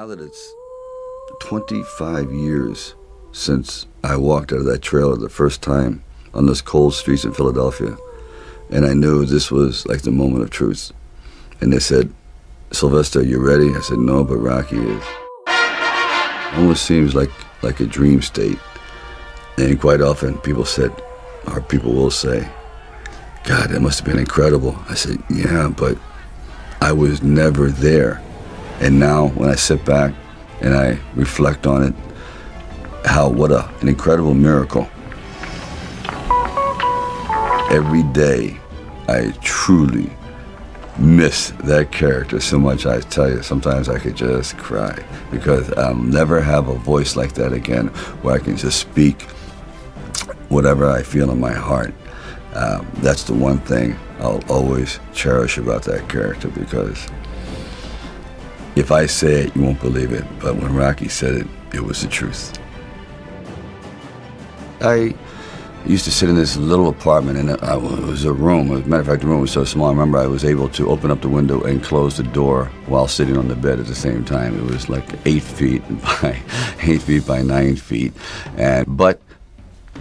Now that it's 25 years since I walked out of that trailer the first time on those cold streets in Philadelphia, and I knew this was like the moment of truth. And they said, "Sylvester, you ready?" I said, "No, but Rocky is." Almost seems like a dream state. And quite often people will say, "God, that must have been incredible." I said, "Yeah, but I was never there." And now when I sit back and I reflect on it, what an incredible miracle. Every day I truly miss that character so much. I tell you, sometimes I could just cry because I'll never have a voice like that again where I can just speak whatever I feel in my heart. That's the one thing I'll always cherish about that character, because if I say it, you won't believe it, but when Rocky said it, it was the truth. I used to sit in this little apartment, and it was a room. As a matter of fact, the room was so small, I remember I was able to open up the window and close the door while sitting on the bed at the same time. It was like 8 feet by 9 feet. But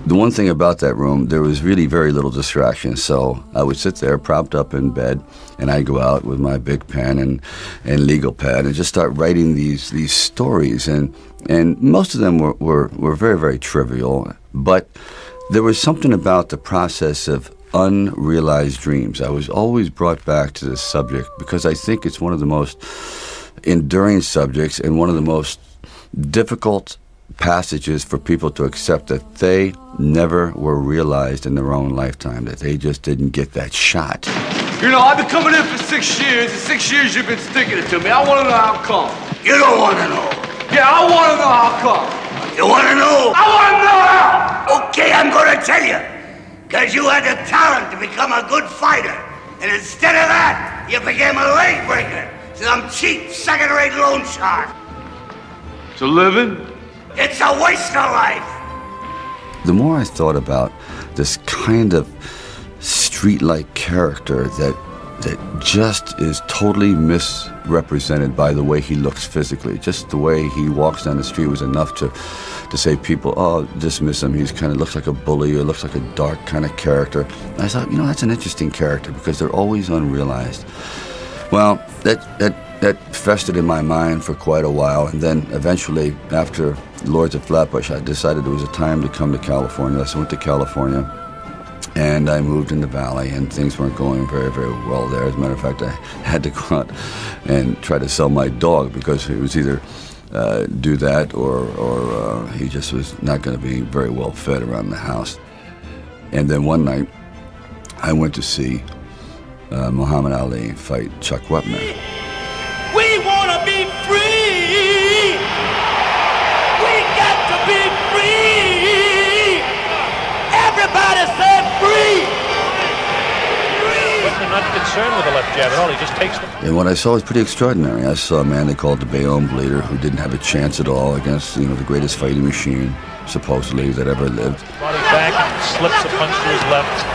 the one thing about that room, there was really very little distraction. So I would sit there propped up in bed, and I'd go out with my big pen and legal pad and just start writing these stories. And most of them were very, very trivial. But there was something about the process of unrealized dreams. I was always brought back to this subject because I think it's one of the most enduring subjects and one of the most difficult passages for people to accept, that they never were realized in their own lifetime, that they just didn't get that shot. You know, I've been coming in for 6 years, and 6 years you've been sticking it to me. I want to know how come. You don't want to know. Yeah, I want to know how come. You want to know? I want to know how! Okay, I'm going to tell you. Because you had the talent to become a good fighter. And instead of that, you became a leg breaker. Some cheap, second-rate loan shark. It's a living? It's a waste of life. The more I thought about this kind of street-like character that just is totally misrepresented by the way he looks physically. Just the way he walks down the street was enough to say people, "Oh, dismiss him. He's kind of looks like a bully, or looks like a dark kind of character." And I thought, that's an interesting character because they're always unrealized. Well, that festered in my mind for quite a while, and then eventually, after Lords of Flatbush, I decided it was a time to come to California. So I went to California, and I moved in the Valley, and things weren't going very, very well there. As a matter of fact, I had to go out and try to sell my dog because it was either do that or he just was not going to be very well fed around the house. And then one night, I went to see Muhammad Ali fight Chuck Wepner. We want to be free! We got to be free! Everybody say free! Wepner not concerned with the left jab at all, he just takes them. And what I saw was pretty extraordinary. I saw a man they called the Bayonne Bleeder, who didn't have a chance at all against, the greatest fighting machine, supposedly, that ever lived. Body back and slips a punch to his left.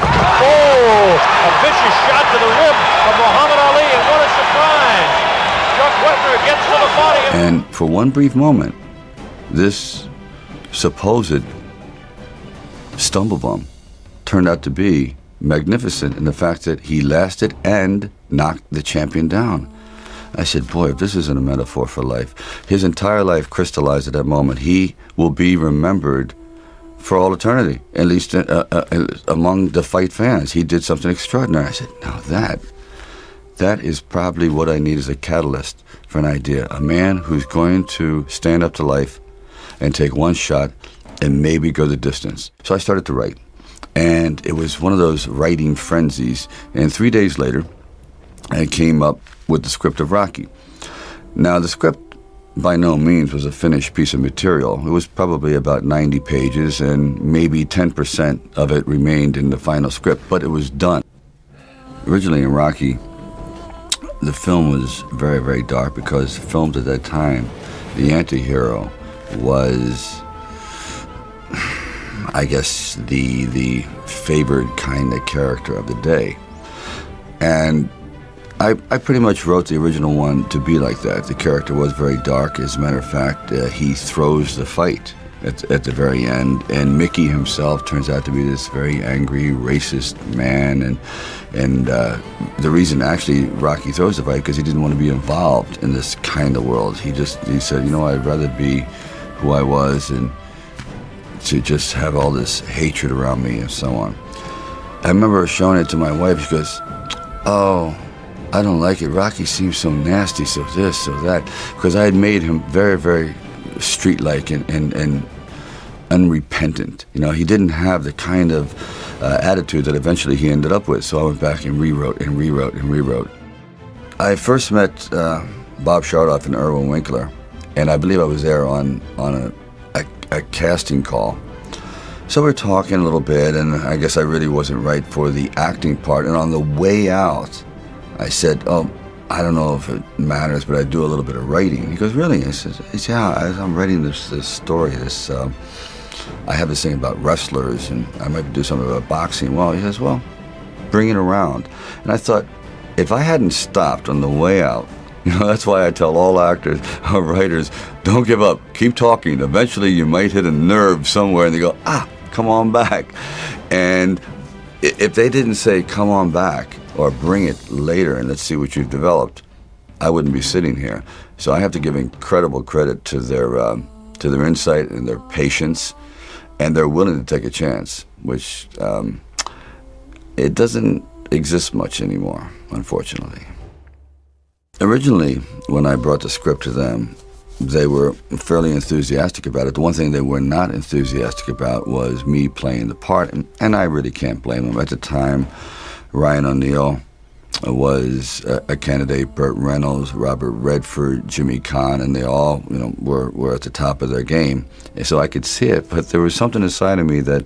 Oh! A vicious shot to the rib of Muhammad Ali, and what a surprise! Chuck Wepner gets to the body. And for one brief moment, this supposed stumblebum turned out to be magnificent in the fact that he lasted and knocked the champion down. I said, boy, if this isn't a metaphor for life. His entire life crystallized at that moment. He will be remembered for all eternity, at least among the fight fans. He did something extraordinary. I said, now that is probably what I need as a catalyst for an idea. A man who's going to stand up to life and take one shot and maybe go the distance. So I started to write. And it was one of those writing frenzies. And 3 days later, I came up with the script of Rocky. Now, the script by no means was a finished piece of material. It was probably about 90 pages, and maybe 10% of it remained in the final script, but it was done. Originally in Rocky, the film was very, very dark because filmed at that time, the anti-hero was, I guess, the favored kind of character of the day. And I pretty much wrote the original one to be like that. The character was very dark. As a matter of fact, he throws the fight at the very end, and Mickey himself turns out to be this very angry, racist man, and the reason actually Rocky throws the fight because he didn't want to be involved in this kind of world. He said, you know, I'd rather be who I was and to just have all this hatred around me and so on. I remember showing it to my wife. She goes, "Oh, I don't like it. Rocky seems so nasty, so this, so that," because I had made him very, very street-like and unrepentant. You know, he didn't have the kind of attitude that eventually he ended up with. So I went back and rewrote and rewrote and rewrote. I first met Bob Chardoff and Irwin Winkler, and I believe I was there on a casting call. So we were talking a little bit, and I guess I really wasn't right for the acting part. And on the way out, I said, "Oh, I don't know if it matters, but I do a little bit of writing." He goes, "Really?" I said, "Yeah, I'm writing this story. I have this thing about wrestlers, and I might do something about boxing." Well, he says, "Well, bring it around." And I thought, if I hadn't stopped on the way out, you know, that's why I tell all actors or writers, don't give up. Keep talking. Eventually, you might hit a nerve somewhere, and they go, come on back. And if they didn't say, come on back, or bring it later and let's see what you've developed, I wouldn't be sitting here. So I have to give incredible credit to their insight and their patience, and they're willing to take a chance, which it doesn't exist much anymore, unfortunately. Originally, when I brought the script to them, they were fairly enthusiastic about it. The one thing they were not enthusiastic about was me playing the part, and I really can't blame them. At the time, Ryan O'Neal was a candidate, Burt Reynolds, Robert Redford, Jimmy Caan, and they all, you know, were at the top of their game. And so I could see it, but there was something inside of me that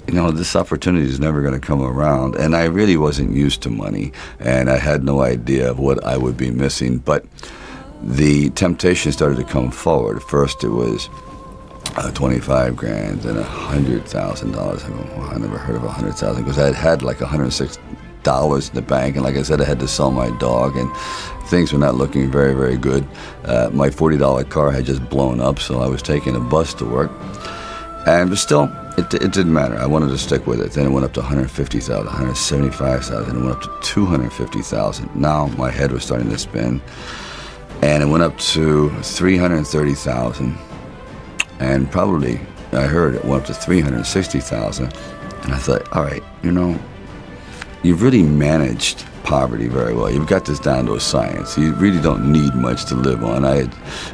you know, this opportunity is never going to come around. And I really wasn't used to money, and I had no idea of what I would be missing. But the temptation started to come forward. First it was $25 grand, then $100,000. I go, well, I never heard of $100,000 because I had like $106 in the bank, and like I said, I had to sell my dog, and things were not looking very, very good. My $40 car had just blown up, so I was taking a bus to work. But still, it didn't matter. I wanted to stick with it. Then it went up to $150,000, $175,000, and it went up to $250,000. Now my head was starting to spin, and it went up to $330,000, and probably I heard it went up to $360,000. And I thought, all right, you know, you've really managed poverty very well. You've got this down to a science. You really don't need much to live on. I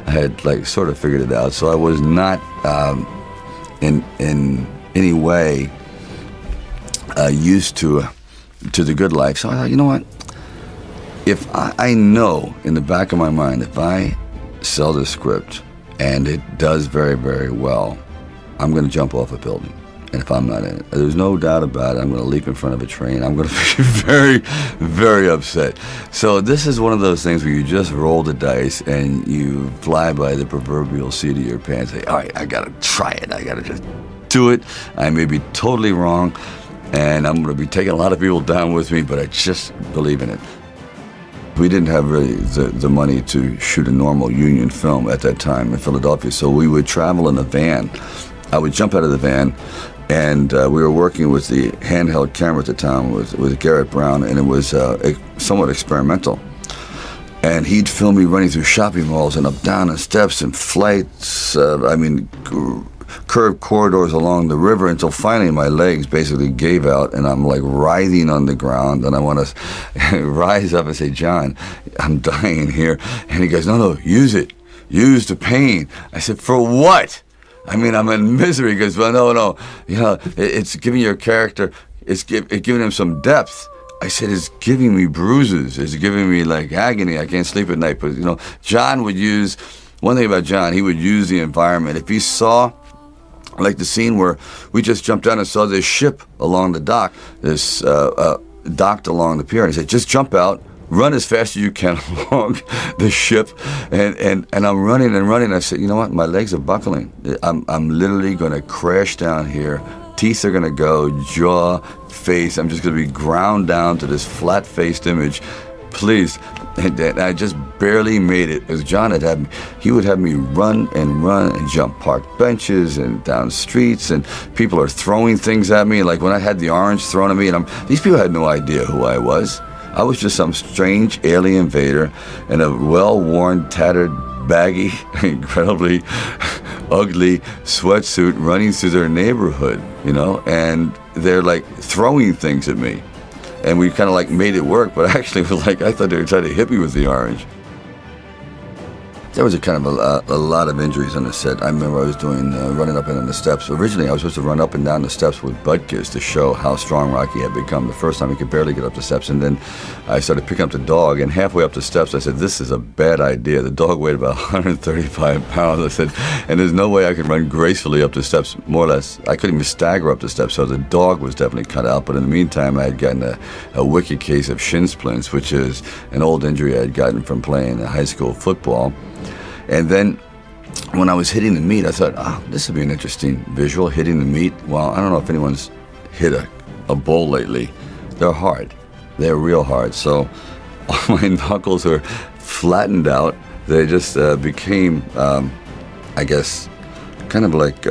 had like sort of figured it out. So I was not in any way used to the good life. So I thought, you know what? If I know in the back of my mind, if I sell this script and it does very, very well, I'm going to jump off a building. And if I'm not in it, there's no doubt about it, I'm going to leap in front of a train. I'm going to be very, very upset. So this is one of those things where you just roll the dice and you fly by the proverbial seat of your pants. Say, all right, I got to try it. I got to just do it. I may be totally wrong, and I'm going to be taking a lot of people down with me, but I just believe in it. We didn't have really the money to shoot a normal union film at that time in Philadelphia, so we would travel in a van. I would jump out of the van, and we were working with the handheld camera at the time with Garrett Brown, and it was somewhat experimental. And he'd film me running through shopping malls and up down and steps and flights, curved corridors along the river, until finally my legs basically gave out and I'm like writhing on the ground, and I want to rise up and say, John, I'm dying here. And he goes, no, use it. Use the pain. I said, for what? I mean, I'm in misery. He goes, well, no, you know, it's giving your character, it's giving him some depth. I said, it's giving me bruises. It's giving me like agony. I can't sleep at night. But, you know, John would use, one thing about John, he would use the environment. If he saw, like the scene where we just jumped down and saw this ship along the dock, this docked along the pier, and he said, just jump out, run as fast as you can along the ship, and I'm running and running. I said, you know what, my legs are buckling. I'm literally going to crash down here. Teeth are going to go, jaw, face. I'm just going to be ground down to this flat-faced image. please. And I just barely made it. Because John he would have me run and jump park benches and down streets, and people are throwing things at me. Like when I had the orange thrown at me, and these people had no idea who I was. I was just some strange alien invader in a well-worn, tattered, baggy, incredibly ugly sweatsuit running through their neighborhood, and they're like throwing things at me. And we kind of like made it work, but actually it was like I thought they were trying to hit me with the orange. There was a kind of a lot of injuries on the set. I remember I was doing running up and down the steps. Originally, I was supposed to run up and down the steps with Butkus to show how strong Rocky had become. The first time he could barely get up the steps, and then I started picking up the dog, and halfway up the steps, I said, this is a bad idea. The dog weighed about 135 pounds. I said, and there's no way I could run gracefully up the steps, more or less. I couldn't even stagger up the steps, so the dog was definitely cut out. But in the meantime, I had gotten a wicked case of shin splints, which is an old injury I had gotten from playing high school football. And then when I was hitting the meat, I thought, this would be an interesting visual, hitting the meat. Well, I don't know if anyone's hit a bull lately. They're hard. They're real hard. So all my knuckles were flattened out. They just became, I guess, kind of like,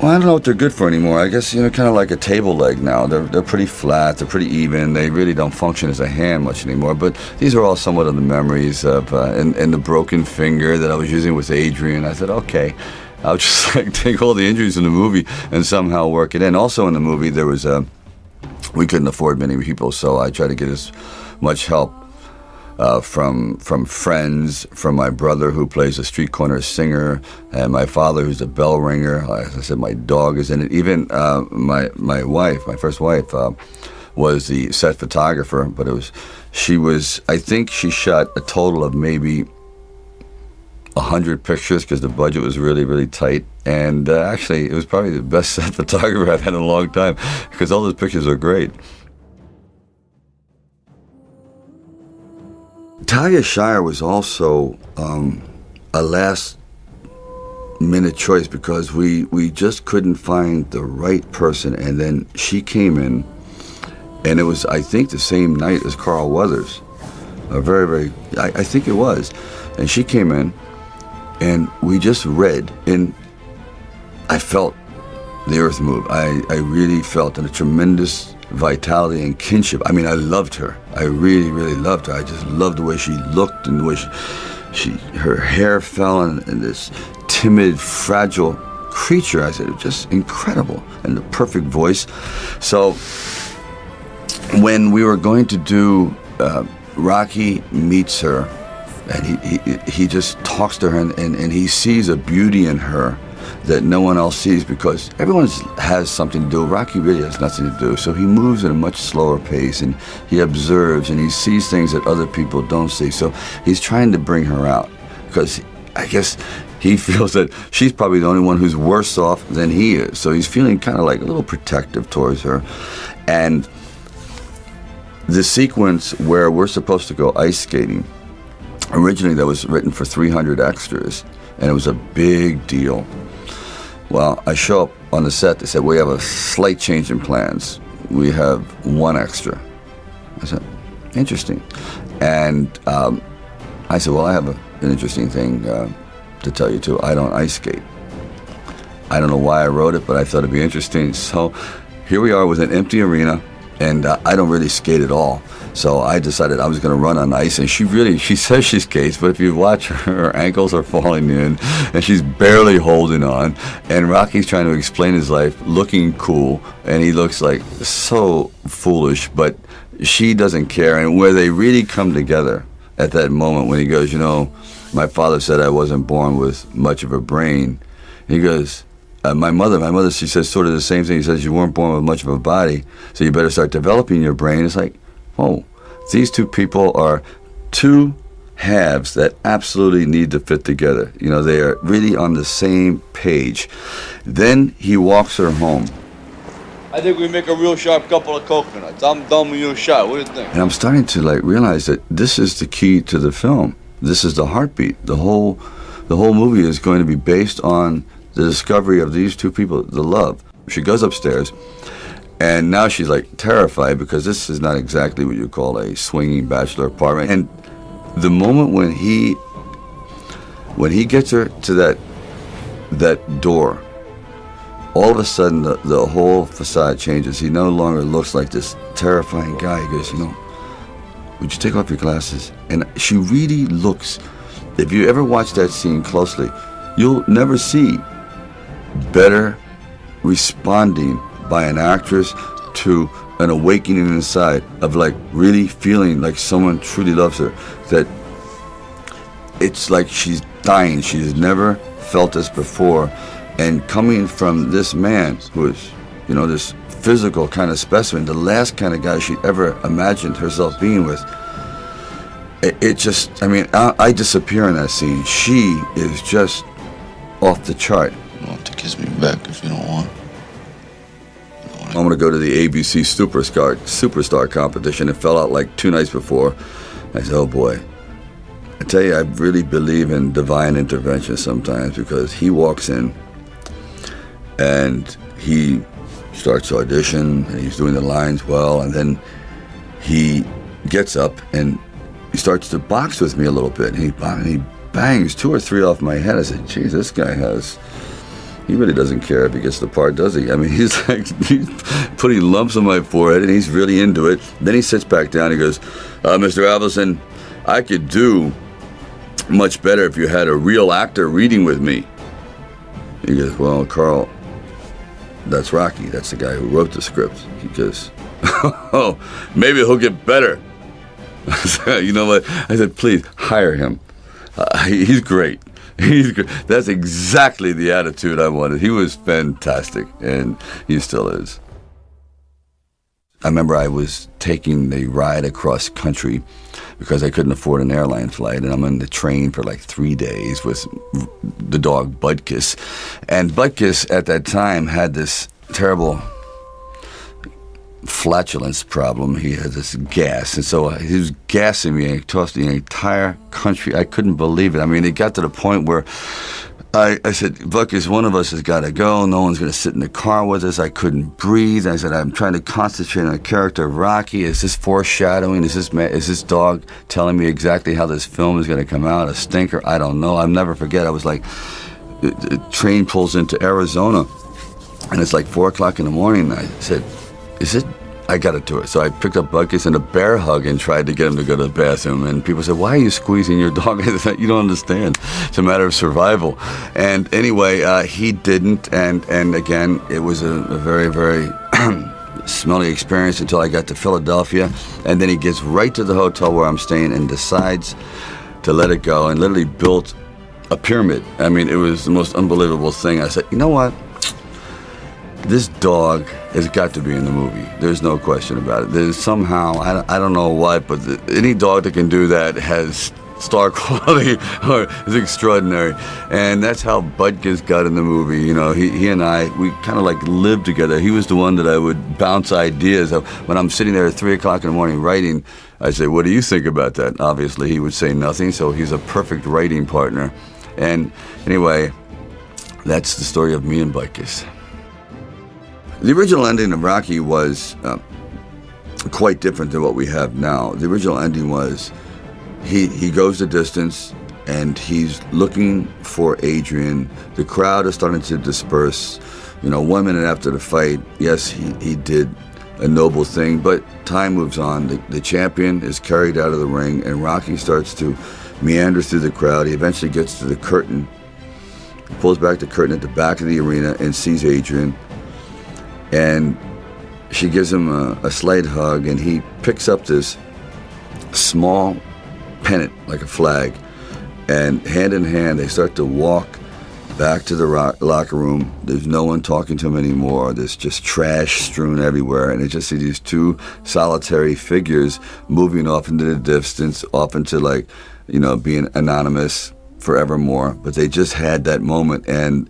I don't know what they're good for anymore. I guess, kind of like a table leg now. They're pretty flat. They're pretty even. They really don't function as a hand much anymore. But these are all somewhat of the memories of, and the broken finger that I was using with Adrian. I said, okay, I'll just like take all the injuries in the movie and somehow work it in. Also in the movie, there was, we couldn't afford many people, so I tried to get as much help from friends, from my brother who plays a street corner singer, and my father who's a bell ringer. As I said, my dog is in it. Even my wife, my first wife, was the set photographer. But I think she shot a total of maybe 100 pictures because the budget was really, really tight. And actually, it was probably the best set photographer I've had in a long time because all those pictures are great. Talia Shire was also a last-minute choice because we just couldn't find the right person, and then she came in, and it was, I think, the same night as Carl Weathers. I think it was. And she came in, and we just read, and I felt the earth move. I really felt a tremendous vitality and kinship. I mean, I loved her. I really, really loved her. I just loved the way she looked and the way her hair fell, and this timid, fragile creature. I said, it was just incredible, and the perfect voice. So when we were going to do Rocky meets her, and he just talks to her, and he sees a beauty in her that no one else sees because everyone has something to do. Rocky really has nothing to do, so he moves at a much slower pace, and he observes, and he sees things that other people don't see. So he's trying to bring her out because I guess he feels that she's probably the only one who's worse off than he is. So he's feeling kind of like a little protective towards her. And the sequence where we're supposed to go ice skating, originally that was written for 300 extras, and it was a big deal. Well, I show up on the set. They said, we have a slight change in plans. We have one extra. I said, interesting. And I said, well, I have an interesting thing to tell you, too. I don't ice skate. I don't know why I wrote it, but I thought it'd be interesting. So here we are with an empty arena, and I don't really skate at all. So I decided I was going to run on ice, and she says she skates, but if you watch her ankles are falling in, and she's barely holding on, and Rocky's trying to explain his life, looking cool, and he looks like so foolish, but she doesn't care. And where they really come together at that moment when he goes, my father said I wasn't born with much of a brain. He goes, my mother, she says sort of the same thing. He says, you weren't born with much of a body, so you better start developing your brain. It's like, oh, these two people are two halves that absolutely need to fit together. They are really on the same page. Then he walks her home. I think we make a real sharp couple of coconuts. I'm done with your shot. What do you think? And I'm starting to realize that this is the key to the film. This is the heartbeat. The whole movie is going to be based on the discovery of these two people, the love. She goes upstairs, And now she's like terrified because this is not exactly what you call a swinging bachelor apartment. And the moment when he gets her to that door, all of a sudden the whole facade changes. He no longer looks like this terrifying guy. He goes, would you take off your glasses? And she really looks, if you ever watch that scene closely, you'll never see better responding by an actress to an awakening inside of like really feeling like someone truly loves her, that it's like she's dying. She's never felt this before, and coming from this man who is, this physical kind of specimen, the last kind of guy she ever imagined herself being with, it just, I disappear in that scene. She is just off the chart. You want to kiss me back if you don't want. I'm going to go to the ABC Superstar competition. It fell out like 2 nights before. I said, oh boy. I tell you, I really believe in divine intervention sometimes, because he walks in and he starts to audition and he's doing the lines well, and then he gets up and he starts to box with me a little bit. And he bangs 2 or 3 off my head. I said, geez, this guy he really doesn't care if he gets the part, does he? He's putting lumps on my forehead and he's really into it. Then he sits back down. He goes, Mr. Avildsen, I could do much better if you had a real actor reading with me. He goes, well, Carl, that's Rocky. That's the guy who wrote the script. He goes, oh, maybe he'll get better. You know what? I said, please hire him. He's great. He's good. That's exactly the attitude I wanted. He was fantastic, and he still is. I remember I was taking the ride across country because I couldn't afford an airline flight, and I'm on the train for like 3 days with the dog Budkiss. And Budkiss at that time had this terrible flatulence problem. He had this gas, and so he was gassing me across the entire country. I couldn't believe it. It got to the point where I said, Budkiss, one of us has got to go. No one's going to sit in the car with us. I couldn't breathe. I said, I'm trying to concentrate on the character of Rocky. Is this foreshadowing? Is this dog telling me exactly how this film is going to come out? A stinker? I don't know. I'll never forget. I was like, the train pulls into Arizona, and it's like 4 o'clock in the morning. I said, I got to do it. So I picked up Budkiss in a bear hug and tried to get him to go to the bathroom. And people said, why are you squeezing your dog? I said, you don't understand. It's a matter of survival. And anyway, he didn't. And again, it was a very, very smelly experience until I got to Philadelphia. And then he gets right to the hotel where I'm staying and decides to let it go and literally built a pyramid. It was the most unbelievable thing. I said, you know what? This dog has got to be in the movie. There's no question about it. There's somehow, I don't know what, but any dog that can do that has star quality or is extraordinary. And that's how Budkiss got in the movie. He and I, we kind of like lived together. He was the one that I would bounce ideas of. When I'm sitting there at 3 o'clock in the morning writing, I say, what do you think about that? Obviously, he would say nothing, so he's a perfect writing partner. And anyway, that's the story of me and Budkiss. The original ending of Rocky was quite different than what we have now. The original ending was he goes the distance and he's looking for Adrian. The crowd is starting to disperse. 1 minute after the fight, yes, he did a noble thing, but time moves on. The champion is carried out of the ring, and Rocky starts to meander through the crowd. He eventually gets to the curtain, pulls back the curtain at the back of the arena and sees Adrian. And she gives him a slight hug, and he picks up this small pennant, like a flag, and hand in hand, they start to walk back to the locker room. There's no one talking to him anymore. There's just trash strewn everywhere, and you just see these 2 solitary figures moving off into the distance, off into being anonymous forevermore. But they just had that moment, and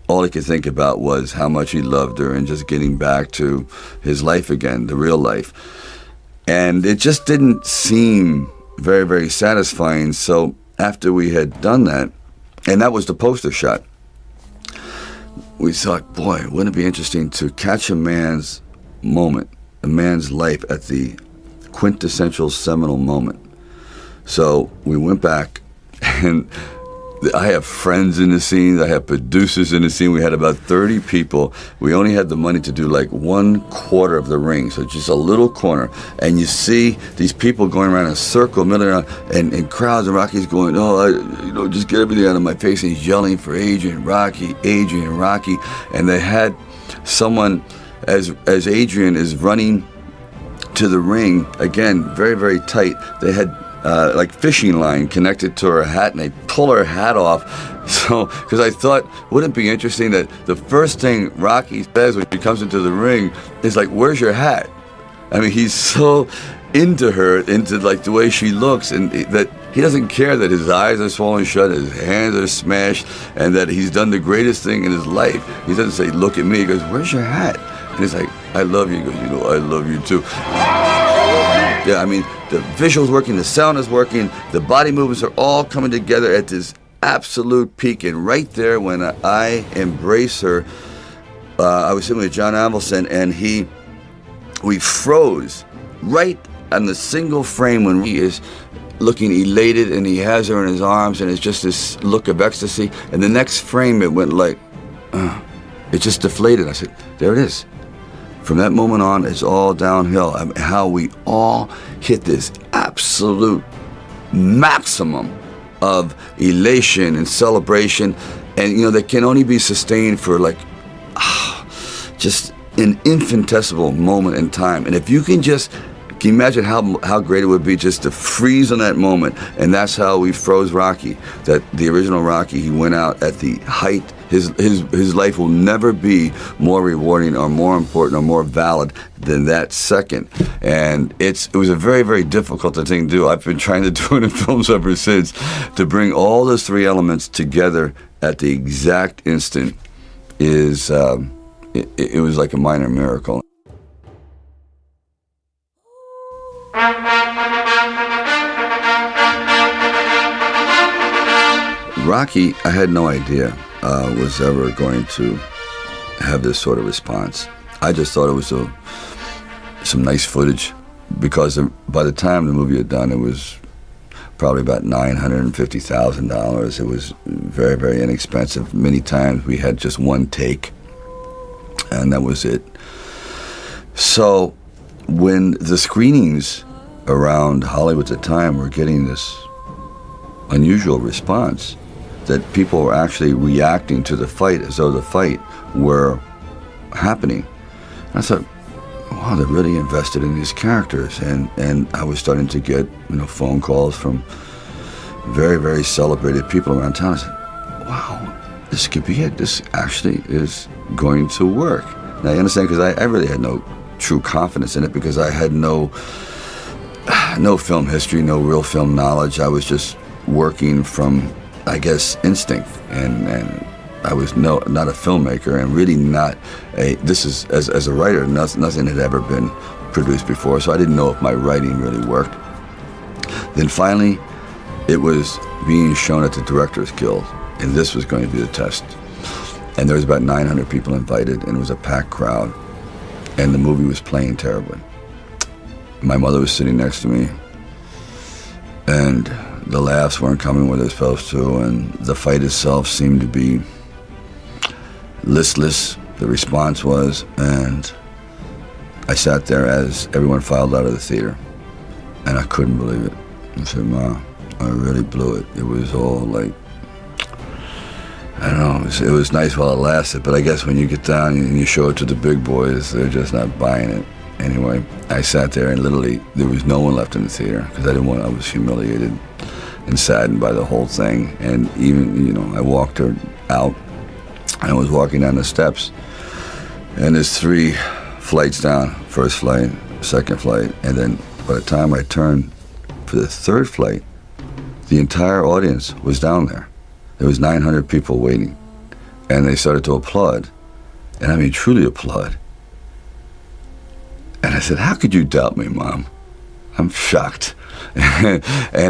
all he could think about was how much he loved her and just getting back to his life again, the real life. And it just didn't seem very, very satisfying. So after we had done that, and that was the poster shot, we thought, boy, wouldn't it be interesting to catch a man's moment, a man's life at the quintessential seminal moment. So we went back, and I have friends in the scene, I have producers in the scene. We had about 30 people. We only had the money to do like 1/4 of the ring, so just a little corner. And you see these people going around in a circle, milling around, and crowds, and Rocky's going, just get everything out of my face. And he's yelling for Adrian, Rocky, and they had someone, as Adrian is running to the ring, again, very, very tight, they had like fishing line connected to her hat, and they pull her hat off. So, because I thought, wouldn't it be interesting that the first thing Rocky says when she comes into the ring is like, where's your hat? I mean, he's so into her, into like the way she looks, and that he doesn't care that his eyes are swollen shut, his hands are smashed, and that he's done the greatest thing in his life. He doesn't say, look at me. He goes, where's your hat? And he's like, I love you. He goes, I love you too. Yeah, I mean, the visuals working, the sound is working, the body movements are all coming together at this absolute peak. And right there, when I embrace her, I was sitting with John Avildsen, and we froze right on the single frame when he is looking elated, and he has her in his arms, and it's just this look of ecstasy. And the next frame, it went like, it just deflated. I said, there it is. From that moment on, it's all downhill. I mean, how we all hit this absolute maximum of elation and celebration, and that can only be sustained for like just an infinitesimal moment in time. And if you can you imagine how great it would be just to freeze on that moment? And that's how we froze Rocky. That the original Rocky, he went out at the height. His life will never be more rewarding or more important or more valid than that second. And it was a very, very difficult thing to do. I've been trying to do it in films ever since, to bring all those three elements together at the exact instant it was like a minor miracle. Rocky, I had no idea was ever going to have this sort of response. I just thought it was some nice footage, because by the time the movie had done, it was probably about $950,000. It was very, very inexpensive. Many times we had just one take, and that was it. So when the screenings around Hollywood at the time were getting this unusual response, that people were actually reacting to the fight as though the fight were happening, I thought, wow, they're really invested in these characters. And I was starting to get phone calls from very, very celebrated people around town. I said, wow, this could be it. This actually is going to work. Now, you understand, because I really had no true confidence in it, because I had no film history, no real film knowledge. I was just working from, I guess, instinct, and I was not a filmmaker, and really not as a writer, nothing had ever been produced before, so I didn't know if my writing really worked. Then finally, it was being shown at the Directors Guild, and this was going to be the test. And there was about 900 people invited, and it was a packed crowd, and the movie was playing terribly. My mother was sitting next to me, and the laughs weren't coming where they're supposed to, and the fight itself seemed to be listless, the response was, and I sat there as everyone filed out of the theater, and I couldn't believe it. I said, Ma, I really blew it. It was all like, I don't know, it was nice while it lasted, but I guess when you get down and you show it to the big boys, they're just not buying it. Anyway, I sat there, and literally there was no one left in the theater, because I was humiliated and saddened by the whole thing. And even, I walked her out, and I was walking down the steps, and there's 3 flights down, first flight, second flight, and then by the time I turned for the 3rd flight, the entire audience was down there. There was 900 people waiting, and they started to applaud, and I mean truly applaud. And I said, how could you doubt me, Mom? I'm shocked. And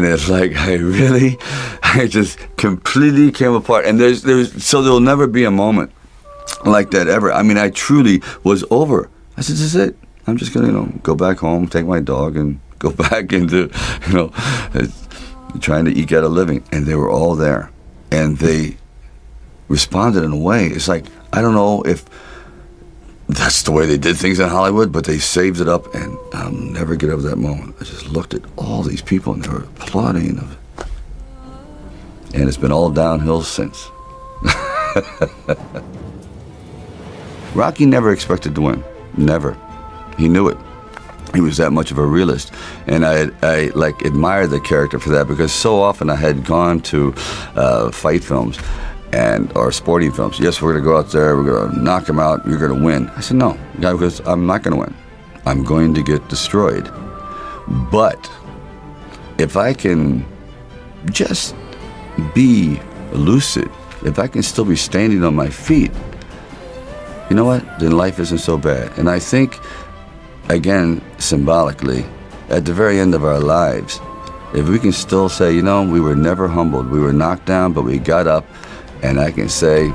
it's like, I just completely came apart. And there'll never be a moment like that ever. I mean, I truly was over. I said, this is it. I'm just going to, go back home, take my dog, and go back into, trying to eke out a living. And they were all there. And they responded in a way. It's like, I don't know if that's the way they did things in Hollywood, but they saved it up, and I'll never get over that moment. I just looked at all these people, and they were applauding. And it's been all downhill since. Rocky never expected to win. Never. He knew it. He was that much of a realist. And I admired the character for that, because so often I had gone to fight films or sporting films. Yes, we're going to go out there, we're going to knock him out, you're going to win. I said, no, because I'm not going to win. I'm going to get destroyed. But if I can just be lucid, if I can still be standing on my feet, you know what? Then life isn't so bad. And I think, again, symbolically, at the very end of our lives, if we can still say, we were never humbled, we were knocked down, but we got up, and I can say,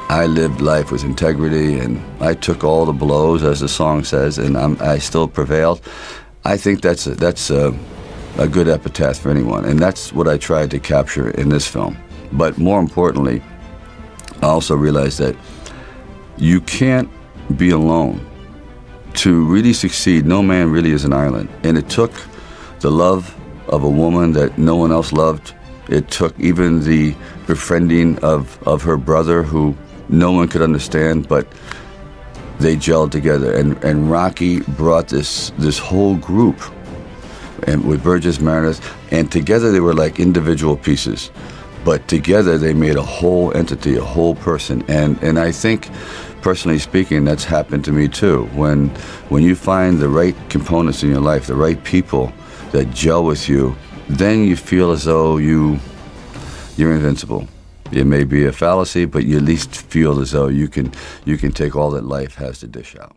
I lived life with integrity, and I took all the blows, as the song says, and I still prevailed. I think that's a good epitaph for anyone, and that's what I tried to capture in this film. But more importantly, I also realized that you can't be alone. To really succeed, no man really is an island. And it took the love of a woman that no one else loved. It took even the befriending of her brother, who no one could understand, but they gelled together. And Rocky brought this whole group, and with Burgess Meredith, and together they were like individual pieces. But together they made a whole entity, a whole person. And I think, personally speaking, that's happened to me too. When you find the right components in your life, the right people that gel with you, then you feel as though you're invincible. It may be a fallacy, but you at least feel as though you can take all that life has to dish out.